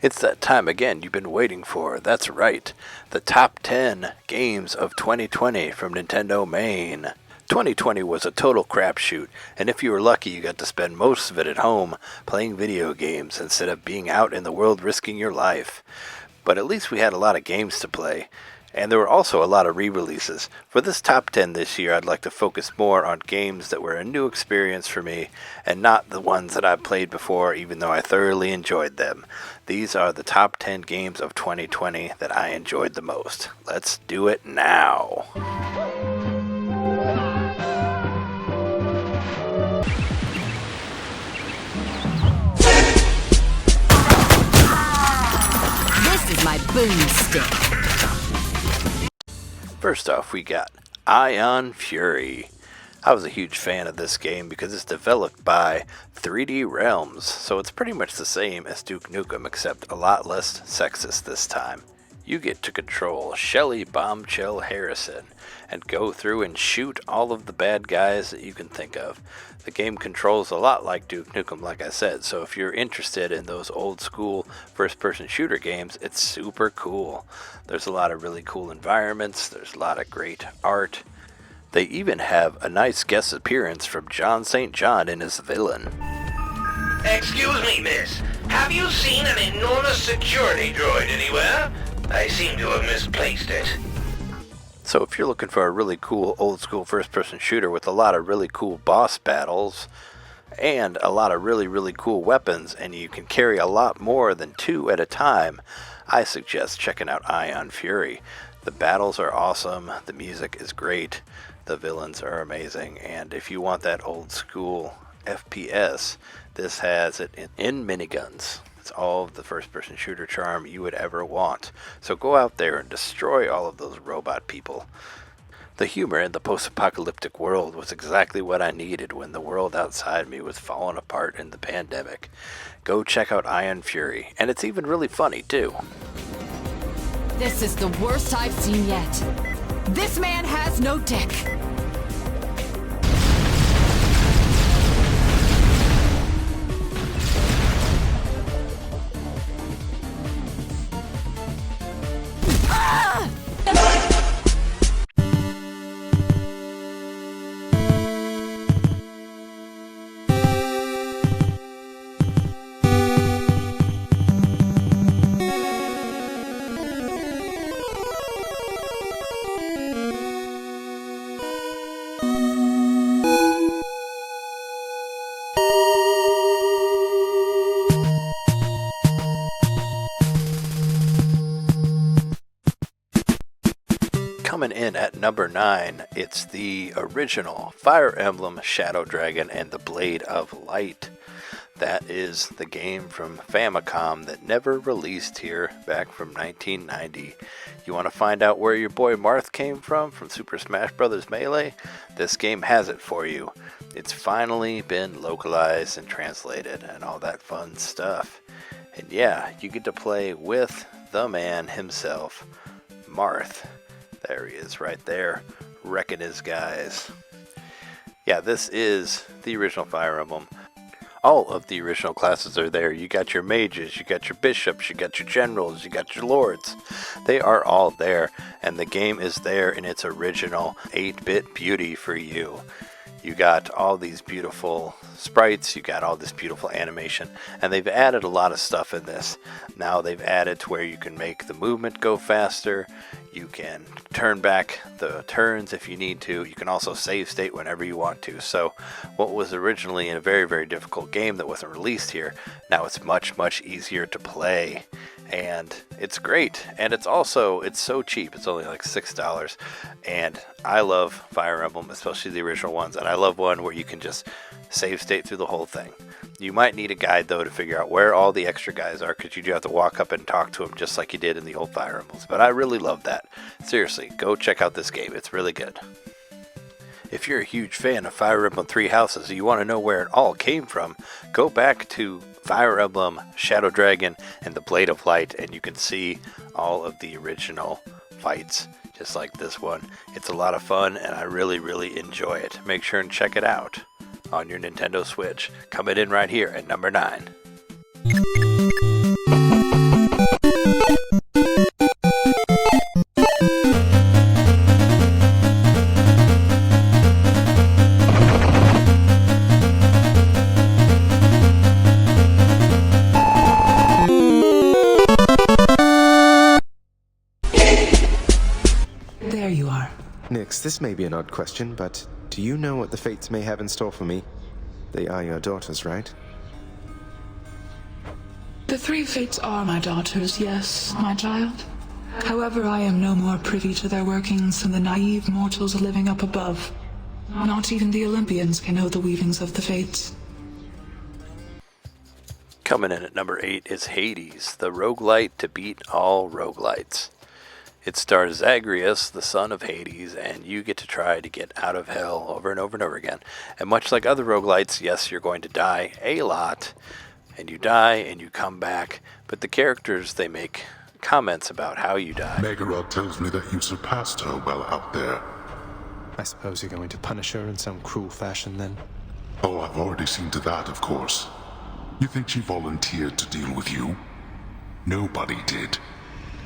It's that time again you've been waiting for. That's right. The top 10 games of 2020 from NintenDomain. 2020 was a total crapshoot, and if you were lucky you got to spend most of it at home playing video games instead of being out in the world risking your life. But at least we had a lot of games to play, and there were also a lot of re-releases. For this top 10 this year, I'd like to focus more on games that were a new experience for me, and not the ones that I've played before, even though I thoroughly enjoyed them. These are the top 10 games of 2020 that I enjoyed the most. Let's do it now. This is my boomstick. First off, we got Ion Fury. I was a huge fan of this game because it's developed by 3D Realms, so it's pretty much the same as Duke Nukem except a lot less sexist this time. You get to control Shelly Bombshell Harrison and go through and shoot all of the bad guys that you can think of. The game controls a lot like Duke Nukem, like I said, so if you're interested in those old school first-person shooter games, it's super cool. There's a lot of really cool environments, there's a lot of great art. They even have a nice guest appearance from John St. John in his villain. Excuse me, miss. Have you seen an enormous security droid anywhere? I seem to have misplaced it. So if you're looking for a really cool old school first-person shooter with a lot of really cool boss battles and a lot of really cool weapons, and you can carry a lot more than 2 at a time, I suggest checking out Ion Fury. The battles are awesome, the music is great, the villains are amazing, and if you want that old school FPS, this has it in miniguns. It's all of the first-person shooter charm you would ever want. So go out there and destroy all of those robot people. The humor in the post-apocalyptic world was exactly what I needed when the world outside me was falling apart in the pandemic. Go check out Ion Fury, and it's even really funny too. This is the worst I've seen yet. This man has no dick. Coming in at number 9, it's the original Fire Emblem Shadow Dragon and the Blade of Light. That is the game from Famicom that never released here back from 1990. You want to find out where your boy Marth came from Super Smash Bros. Melee? This game has it for you. It's finally been localized and translated and all that fun stuff. And yeah, you get to play with the man himself, Marth. There he is right there, wrecking his guys. Yeah, this is the original Fire Emblem. All of the original classes are there. You got your mages, you got your bishops, you got your generals, you got your lords. They are all there, and the game is there in its original 8-bit beauty for you. You got all these beautiful sprites, you got all this beautiful animation, and they've added a lot of stuff in this. Now they've added to where you can make the movement go faster, you can turn back the turns if you need to, you can also save state whenever you want to. So what was originally a very difficult game that wasn't released here, now it's much easier to play. And it's great, and it's so cheap. It's only like $6, and I love Fire Emblem, especially the original ones, and I love one where you can just save state through the whole thing. You might need a guide though to figure out where all the extra guys are, because you do have to walk up and talk to them just like you did in the old Fire Emblems, but I really love that. Seriously, go check out this game, it's really good. If you're a huge fan of Fire Emblem Three Houses and you want to know where it all came from, go back to Fire Emblem Shadow Dragon and the Blade of Light, and you can see all of the original fights just like this one. It's a lot of fun and I really enjoy it. Make sure and check it out on your Nintendo Switch. Coming in right here at number 9. Nix, this may be an odd question, but do you know what the fates may have in store for me? They are your daughters, right? The three fates are my daughters, yes, my child. However, I am no more privy to their workings than the naive mortals living up above. Not even the Olympians can know the weavings of the fates. Coming in at number 8 is Hades, the roguelite to beat all roguelites. It stars Zagreus, the son of Hades, and you get to try to get out of hell over and over and over again. And much like other roguelites, yes, you're going to die a lot, and you die and you come back, but the characters, they make comments about how you die. Megarod tells me that you surpassed her well out there. I suppose you're going to punish her in some cruel fashion, then? Oh, I've already seen to that, of course. You think she volunteered to deal with you? Nobody did.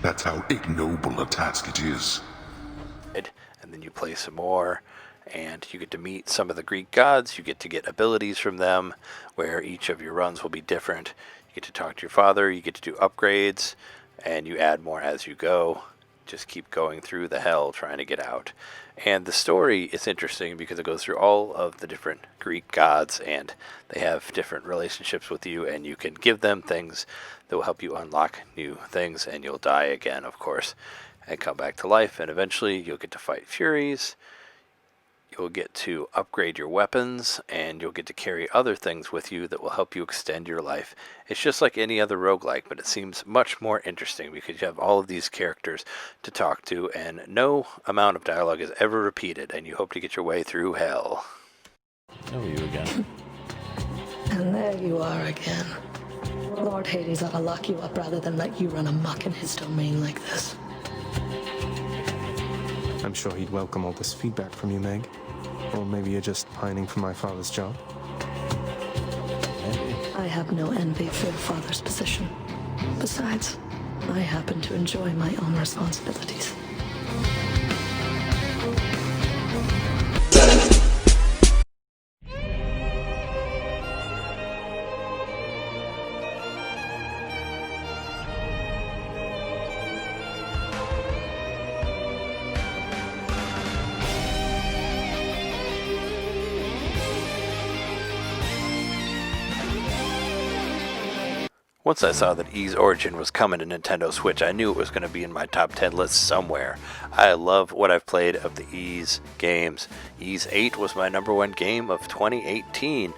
That's how ignoble a task it is. And then you play some more, and you get to meet some of the Greek gods. You get to get abilities from them, where each of your runs will be different. You get to talk to your father, you get to do upgrades, and you add more as you go. Just keep going through the hell trying to get out. And the story is interesting because it goes through all of the different Greek gods, and they have different relationships with you, and you can give them things that will help you unlock new things, and you'll die again, of course, and come back to life, and eventually you'll get to fight Furies. You'll get to upgrade your weapons, and you'll get to carry other things with you that will help you extend your life. It's just like any other roguelike, but it seems much more interesting because you have all of these characters to talk to, and no amount of dialogue is ever repeated, and you hope to get your way through hell. Oh, you again. And there you are again. Lord Hades ought to lock you up rather than let you run amok in his domain like this. I'm sure he'd welcome all this feedback from you, Meg. Or maybe you're just pining for my father's job. Maybe. I have no envy for your father's position. Besides, I happen to enjoy my own responsibilities. Once I saw that Ys Origin was coming to Nintendo Switch, I knew it was going to be in my top 10 list somewhere. I love what I've played of the Ys games. Ys 8 was my number 1 game of 2018.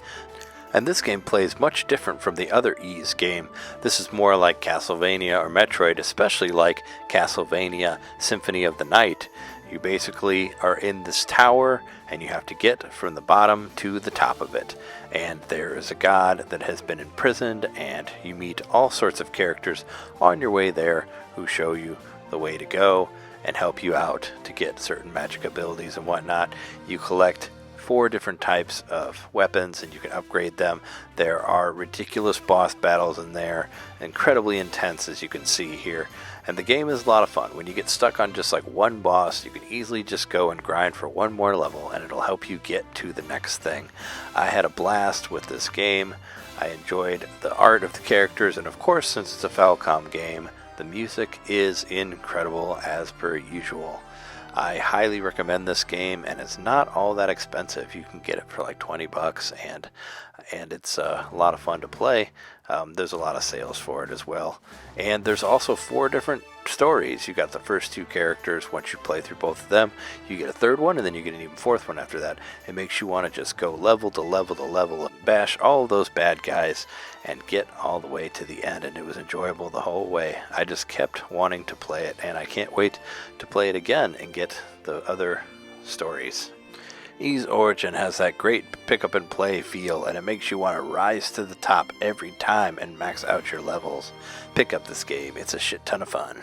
And this game plays much different from the other Ys game. This is more like Castlevania or Metroid, especially like Castlevania Symphony of the Night. You basically are in this tower, and you have to get from the bottom to the top of it. And there is a god that has been imprisoned, and you meet all sorts of characters on your way there who show you the way to go and help you out to get certain magic abilities and whatnot. You collect 4 different types of weapons, and you can upgrade them. There are ridiculous boss battles in there, incredibly intense, as you can see here. And the game is a lot of fun. When you get stuck on just like one boss, you can easily just go and grind for one more level, and it'll help you get to the next thing. I had a blast with this game. I enjoyed the art of the characters, and of course, since it's a Falcom game, the music is incredible as per usual. I highly recommend this game, and it's not all that expensive. You can get it for like $20, and it's a lot of fun to play. There's a lot of sales for it as well. And there's also 4 different stories. You got the first 2 characters. Once you play through both of them, you get a 3rd one, and then you get an even 4th one after that. It makes you want to just go level to level to level and bash all of those bad guys and get all the way to the end. And it was enjoyable the whole way. I just kept wanting to play it, and I can't wait to play it again and get the other stories. Ys Origin has that great pick up and play feel, and it makes you want to rise to the top every time and max out your levels. Pick up this game, it's a shit ton of fun.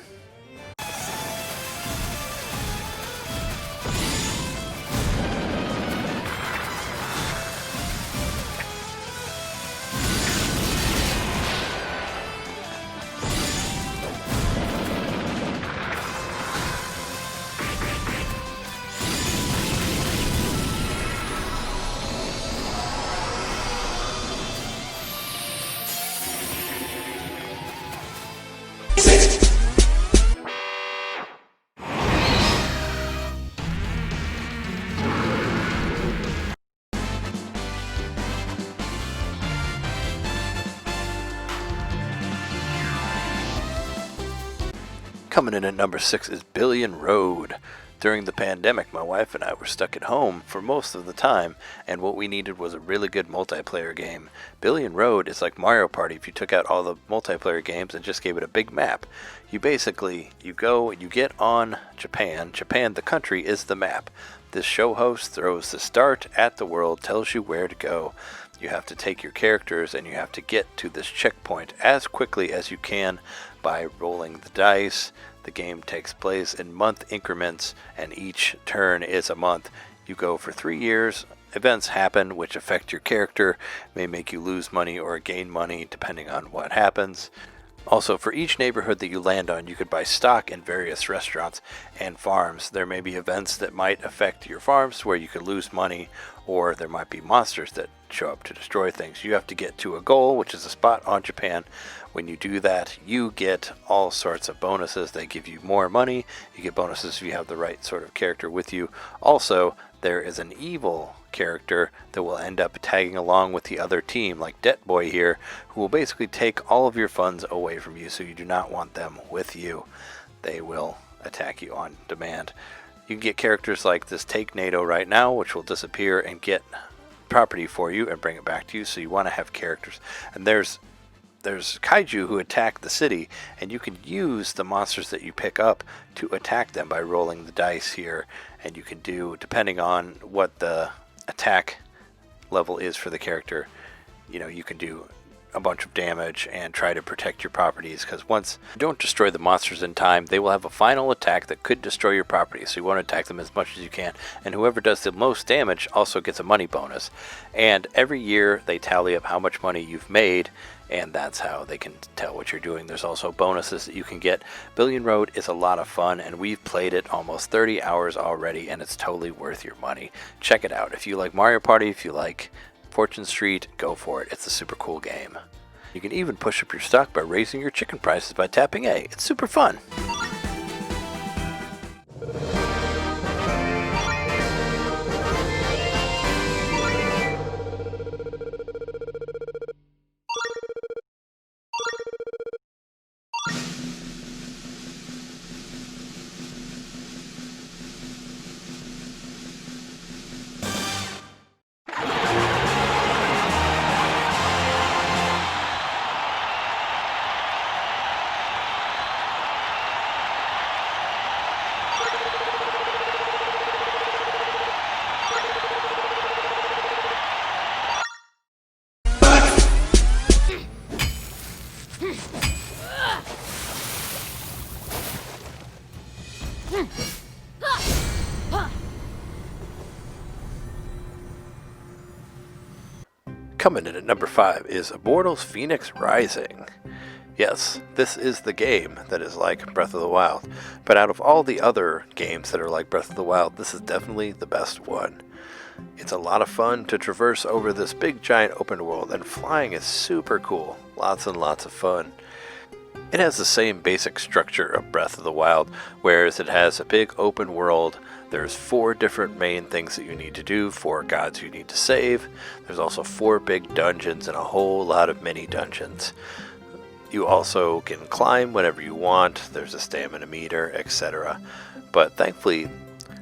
Coming in at number 6 is Billion Road. During the pandemic, my wife and I were stuck at home for most of the time, and what we needed was a really good multiplayer game. Billion Road is like Mario Party if you took out all the multiplayer games and just gave it a big map. You go and you get on Japan. Japan, the country, is the map. This show host throws the start at the world, tells you where to go. You have to take your characters and you have to get to this checkpoint as quickly as you can by rolling the dice. The game takes place in month increments, and each turn is a month. You go for 3 years. Events happen which affect your character, may make you lose money or gain money depending on what happens. Also, for each neighborhood that you land on, you could buy stock in various restaurants and farms. There may be events that might affect your farms where you could lose money, or there might be monsters that show up to destroy things. You have to get to a goal, which is a spot on Japan. When you do that, you get all sorts of bonuses. They give you more money. You get bonuses if you have the right sort of character with you. Also, there is an evil character that will end up tagging along with the other team, like Debt Boy here, who will basically take all of your funds away from you, so you do not want them with you. They will attack you on demand. You can get characters like this Take NATO right now, which will disappear and get property for you and bring it back to you, so you want to have characters. And there's kaiju who attack the city, and you can use the monsters that you pick up to attack them by rolling the dice here. And you can do, depending on what the attack level is for the character, you can do a bunch of damage and try to protect your properties, because once you don't destroy the monsters in time, they will have a final attack that could destroy your property, so you want to attack them as much as you can, and whoever does the most damage also gets a money bonus. And every year they tally up how much money you've made, and that's how they can tell what you're doing. There's also bonuses that you can get. Billion Road is a lot of fun, and we've played it almost 30 hours already, and it's totally worth your money. Check it out. If you like Mario Party, if you like Fortune Street, go for it. It's a super cool game. You can even push up your stock by raising your chicken prices by tapping A. It's super fun. Coming in at number 5 is Immortals Phoenix Rising. Yes, this is the game that is like Breath of the Wild, but out of all the other games that are like Breath of the Wild, this is definitely the best one. It's a lot of fun to traverse over this big giant open world, and flying is super cool. Lots and lots of fun. It has the same basic structure of Breath of the Wild, whereas it has a big open world. There's 4 different main things that you need to do, 4 gods you need to save. There's also 4 big dungeons and a whole lot of mini dungeons. You also can climb whenever you want. There's a stamina meter, etc. But thankfully,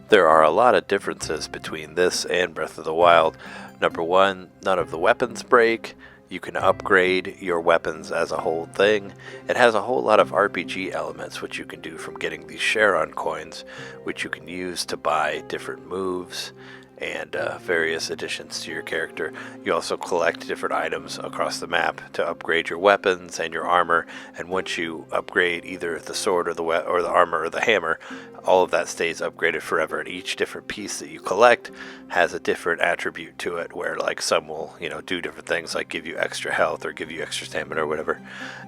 there are a lot of differences between this and Breath of the Wild. Number 1, none of the weapons break. You can upgrade your weapons as a whole thing. It has a whole lot of RPG elements, which you can do from getting these Charon coins, which you can use to buy different moves and various additions to your character. You also collect different items across the map to upgrade your weapons and your armor, and once you upgrade either the sword or the armor or the hammer, all of that stays upgraded forever, and each different piece that you collect has a different attribute to it, where like some will do different things, like give you extra health or give you extra stamina or whatever.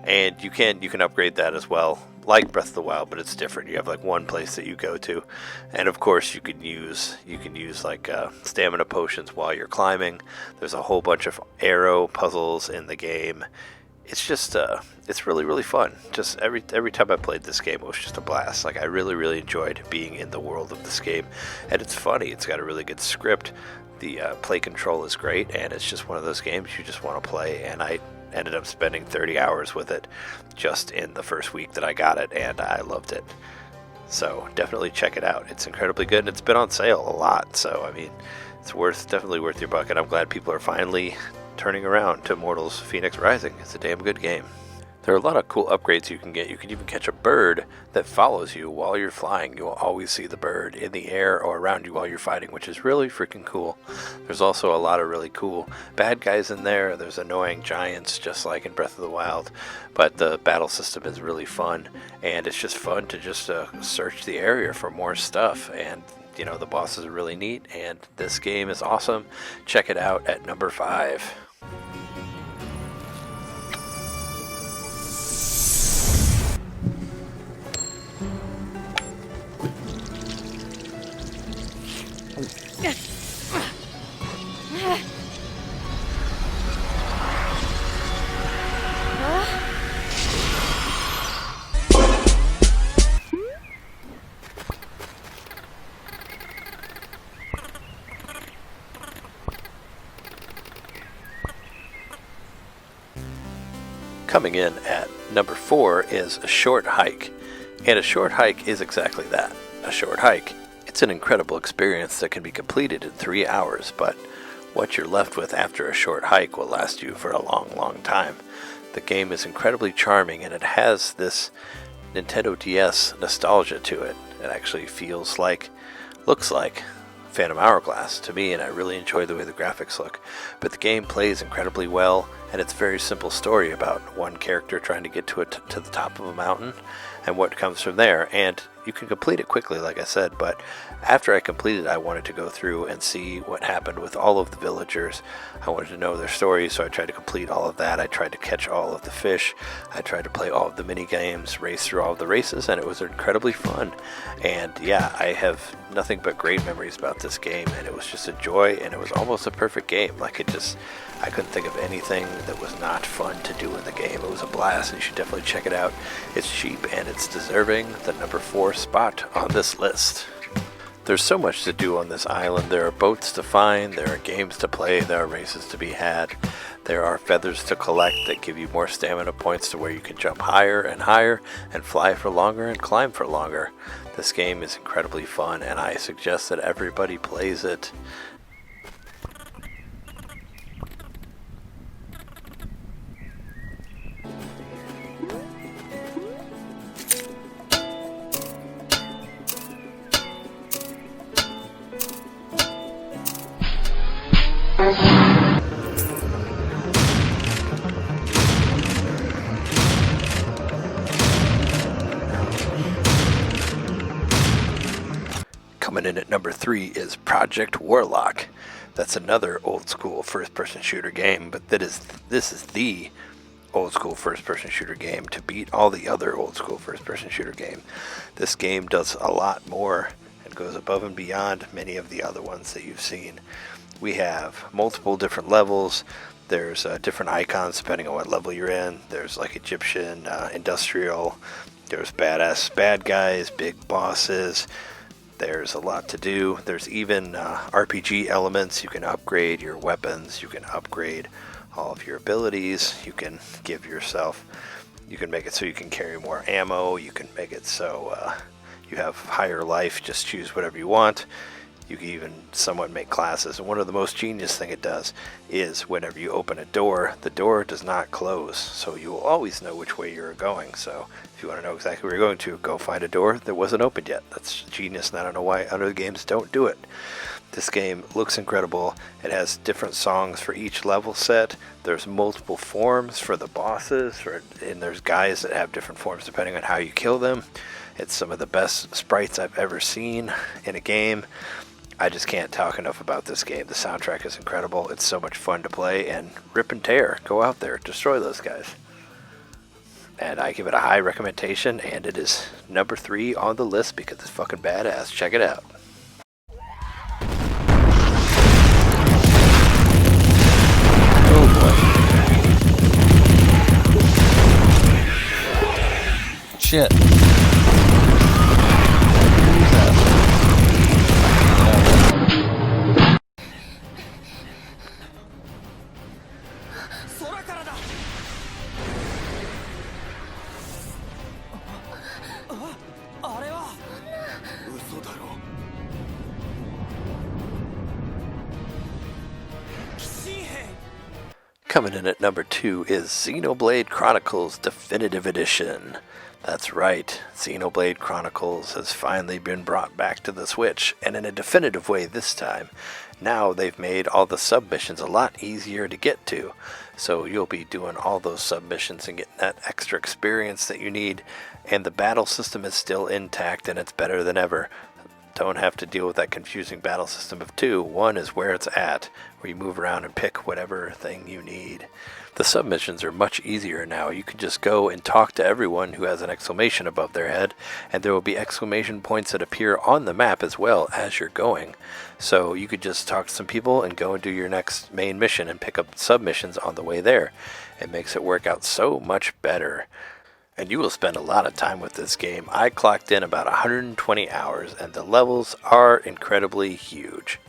And you can upgrade that as well, like Breath of the Wild, but it's different. You have like one place that you go to, and of course you can use like stamina potions while you're climbing. There's a whole bunch of arrow puzzles in the game. It's just it's really, really fun. Just every time I played this game, it was just a blast. Like, I really, really enjoyed being in the world of this game, and it's funny. It's got a really good script. The play control is great, and it's just one of those games you just want to play. And I ended up spending 30 hours with it just in the first week that I got it, and I loved it. So definitely check it out. It's incredibly good, and it's been on sale a lot, so I mean, it's definitely worth your buck, and I'm glad people are finally turning around to Immortals Phoenix Rising. It's a damn good game. There are a lot of cool upgrades you can get. You can even catch a bird that follows you while you're flying. You will always see the bird in the air or around you while you're fighting, which is really freaking cool. There's also a lot of really cool bad guys in there. There's annoying giants, just like in Breath of the Wild. But the battle system is really fun, and it's just fun to just search the area for more stuff. And you know, the bosses are really neat, and this game is awesome. Check it out at number 5. Coming in at number 4 is A Short Hike. And A Short Hike is exactly that, a short hike. It's an incredible experience that can be completed in 3 hours, but what you're left with after a short hike will last you for a long, long time. The game is incredibly charming, and it has this Nintendo DS nostalgia to it. It actually looks like Phantom Hourglass to me, and I really enjoy the way the graphics look. But the game plays incredibly well, and it's a very simple story about one character trying to get to the top of a mountain and what comes from there. And you can complete it quickly, like I said, but after I completed it, I wanted to go through and see what happened with all of the villagers. I wanted to know their stories, so I tried to complete all of that. I tried to catch all of the fish. I tried to play all of the mini games, race through all of the races, and it was incredibly fun. And yeah, I have nothing but great memories about this game, and it was just a joy, and it was almost a perfect game. I couldn't think of anything that was not fun to do in the game. It was a blast, and you should definitely check it out. It's cheap, and it's deserving the number 4 spot on this list. There's so much to do on this island. There are boats to find, there are games to play, there are races to be had. There are feathers to collect that give you more stamina points to where you can jump higher and higher and fly for longer and climb for longer. This game is incredibly fun, and I suggest that everybody plays it. Coming in at number 3 is Project Warlock. That's another old school first-person shooter game, but this is the old school first-person shooter game to beat all the other old school first-person shooter game. This game does a lot more and goes above and beyond many of the other ones that you've seen. We have multiple different levels. There's different icons depending on what level you're in. There's like Egyptian, industrial. There's badass bad guys, big bosses. There's a lot to do. There's even RPG elements. You can upgrade your weapons. You can upgrade all of your abilities. You can make it so you can carry more ammo. You can make it so you have higher life. Just choose whatever you want. You can even somewhat make classes. And one of the most genius thing it does is whenever you open a door, the door does not close. So you will always know which way you're going. So if you want to know exactly where you're going to, go find a door that wasn't opened yet. That's genius, and I don't know why other games don't do it. This game looks incredible. It has different songs for each level set. There's multiple forms for the bosses, and there's guys that have different forms depending on how you kill them. It's some of the best sprites I've ever seen in a game. I just can't talk enough about this game. The soundtrack is incredible. It's so much fun to play, and rip and tear. Go out there, destroy those guys. And I give it a high recommendation, and it is number 3 on the list because it's fucking badass. Check it out. Oh boy. Shit. Coming in at number 2 is Xenoblade Chronicles Definitive Edition. That's right, Xenoblade Chronicles has finally been brought back to the Switch, and in a definitive way this time. Now they've made all the submissions a lot easier to get to, so you'll be doing all those submissions and getting that extra experience that you need, and the battle system is still intact and it's better than ever. Don't have to deal with that confusing battle system of two. One is where it's at, where you move around and pick whatever thing you need. The submissions are much easier now. You can just go and talk to everyone who has an exclamation above their head, and there will be exclamation points that appear on the map as well as you're going. So you could just talk to some people and go and do your next main mission and pick up submissions on the way there. It makes it work out so much better. And you will spend a lot of time with this game. I clocked in about 120 hours, and the levels are incredibly huge.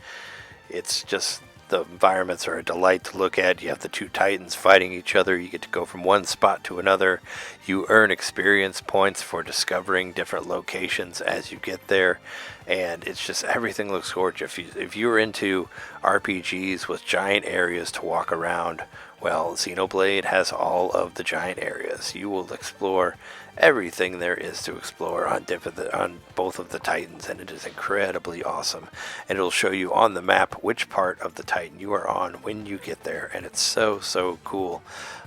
It's just, the environments are a delight to look at. You have the two titans fighting each other. You get to go from one spot to another. You earn experience points for discovering different locations as you get there. And it's just, everything looks gorgeous. If you're into RPGs with giant areas to walk around, well, Xenoblade has all of the giant areas. You will explore everything there is to explore on both of the titans, and it is incredibly awesome. And it'll show you on the map which part of the titan you are on when you get there, and it's so cool.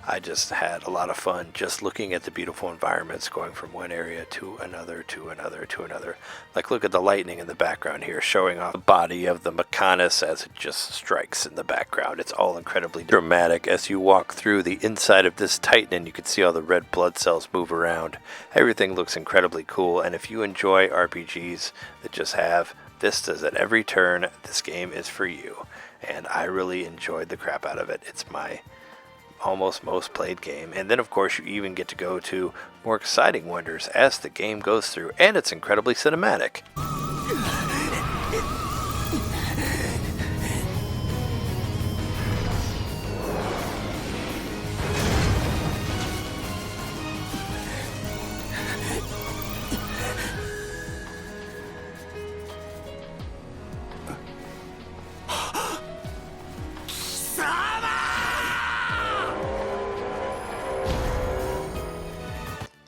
I just had a lot of fun just looking at the beautiful environments, going from one area to another, to another, to another. Like, look at the lightning in the background here, showing off the body of the Mechanis as it just strikes in the background. It's all incredibly dramatic. As you walk through the inside of this titan, and you can see all the red blood cells move around. Everything looks incredibly cool, and if you enjoy RPGs that just have vistas at every turn, this game is for you. And I really enjoyed the crap out of it. It's my almost most played game. And then of course you even get to go to more exciting wonders as the game goes through, and it's incredibly cinematic.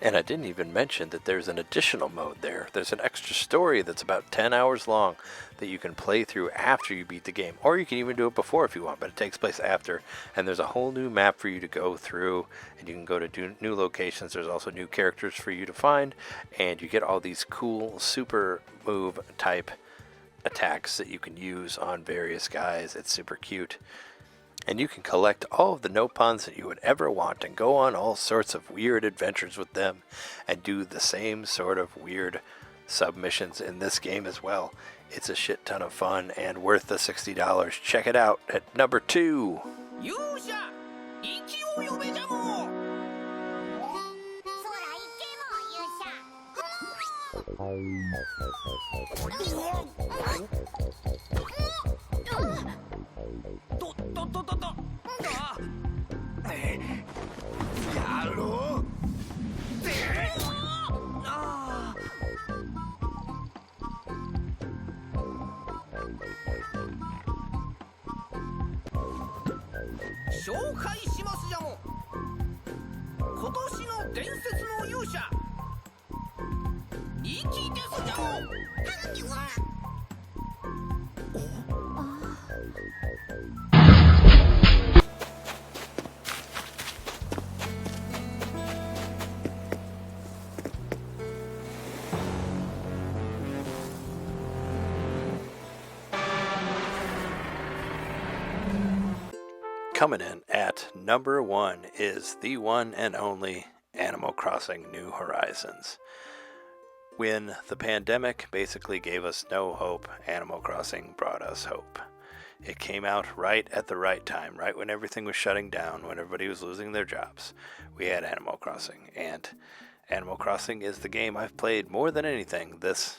And I didn't even mention that there's an additional mode there. There's an extra story that's about 10 hours long that you can play through after you beat the game. Or you can even do it before if you want, but it takes place after. And there's a whole new map for you to go through, and you can go to new locations. There's also new characters for you to find, and you get all these cool super move type attacks that you can use on various guys. It's super cute. And you can collect all of the Nopons that you would ever want and go on all sorts of weird adventures with them and do the same sort of weird submissions in this game as well. It's a shit ton of fun and worth the $60. Check it out at number 2. Coming in at number 1 is the one and only Animal Crossing New Horizons. When the pandemic basically gave us no hope, Animal Crossing brought us hope. It came out right at the right time, right when everything was shutting down, when everybody was losing their jobs. We had Animal Crossing, and Animal Crossing is the game I've played more than anything this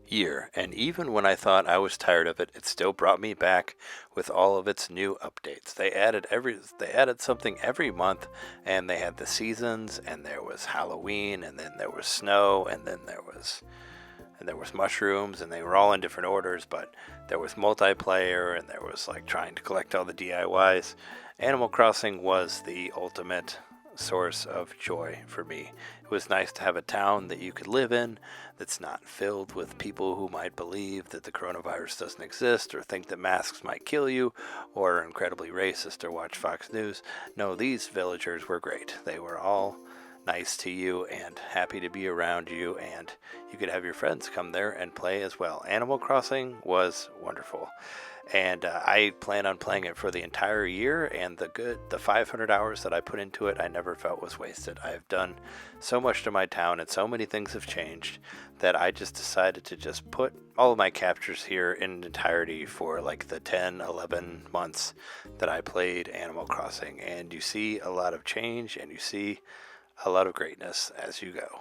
year, and even when I thought I was tired of it, it still brought me back with all of its new updates. They added something every month, and they had the seasons, and there was Halloween, and then there was snow, and then there was mushrooms, and they were all in different orders, but there was multiplayer, and there was like trying to collect all the DIYs, Animal Crossing was the ultimate source of joy for me. It was nice to have a town that you could live in that's not filled with people who might believe that the coronavirus doesn't exist or think that masks might kill you or are incredibly racist or watch Fox News. No, these villagers were great. They were all nice to you and happy to be around you, and you could have your friends come there and play as well. Animal Crossing was wonderful. And I plan on playing it for the entire year, and the 500 hours that I put into it, I never felt was wasted. I've done so much to my town, and so many things have changed that I just decided to just put all of my captures here in entirety for like the 10, 11 months that I played Animal Crossing. And you see a lot of change, and you see a lot of greatness as you go.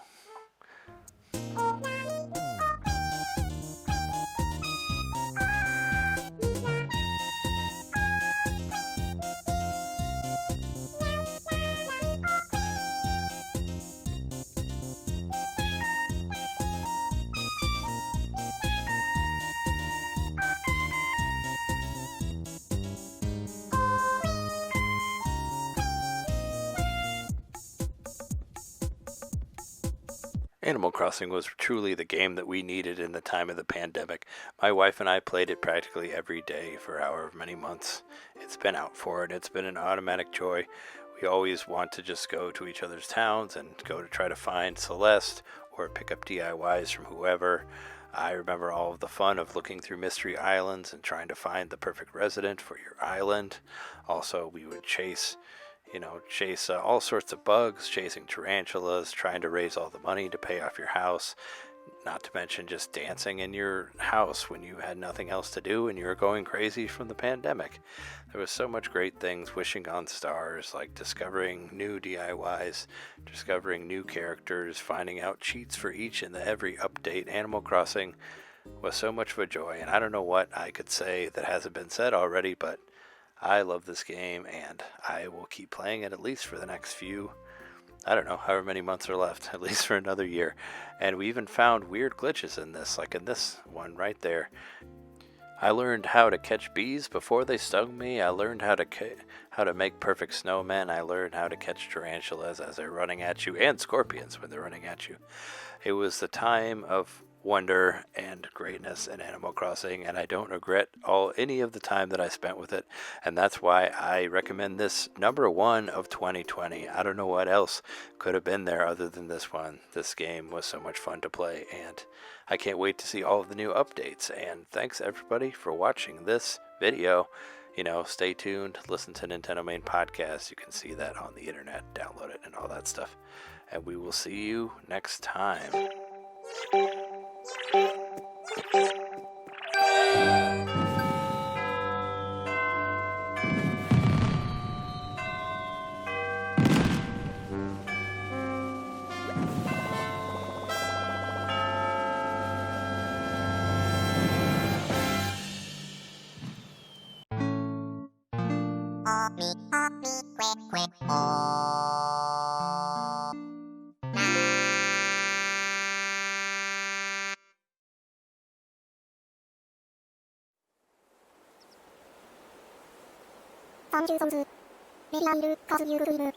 Animal Crossing was truly the game that we needed in the time of the pandemic. My wife and I played it practically every day for however many months it's been out for, and it's been an automatic joy. We always want to just go to each other's towns and go to try to find Celeste or pick up DIYs from whoever. I remember all of the fun of looking through mystery islands and trying to find the perfect resident for your island. Also, we would chase all sorts of bugs, chasing tarantulas, trying to raise all the money to pay off your house, not to mention just dancing in your house when you had nothing else to do and you were going crazy from the pandemic. There was so much great things, wishing on stars, like discovering new DIYs, discovering new characters, finding out cheats for each and every update. Animal Crossing was so much of a joy, and I don't know what I could say that hasn't been said already, but I love this game, and I will keep playing it at least for the next few, I don't know, however many months are left, at least for another year. And we even found weird glitches in this, like in this one right there. I learned how to catch bees before they stung me. I learned how to make perfect snowmen. I learned how to catch tarantulas as they're running at you, and scorpions when they're running at you. It was the time of wonder and greatness in Animal Crossing, and I don't regret any of the time that I spent with it, and that's why I recommend this number 1 of 2020. I don't know what else could have been there other than this one. This game was so much fun to play, and I can't wait to see all of the new updates. And thanks everybody for watching this video. Stay tuned, listen to Nintendo Main Podcast. You can see that on the internet, download it and all that stuff, and we will see you next time. 단주 선수 메리란드 가수 유르르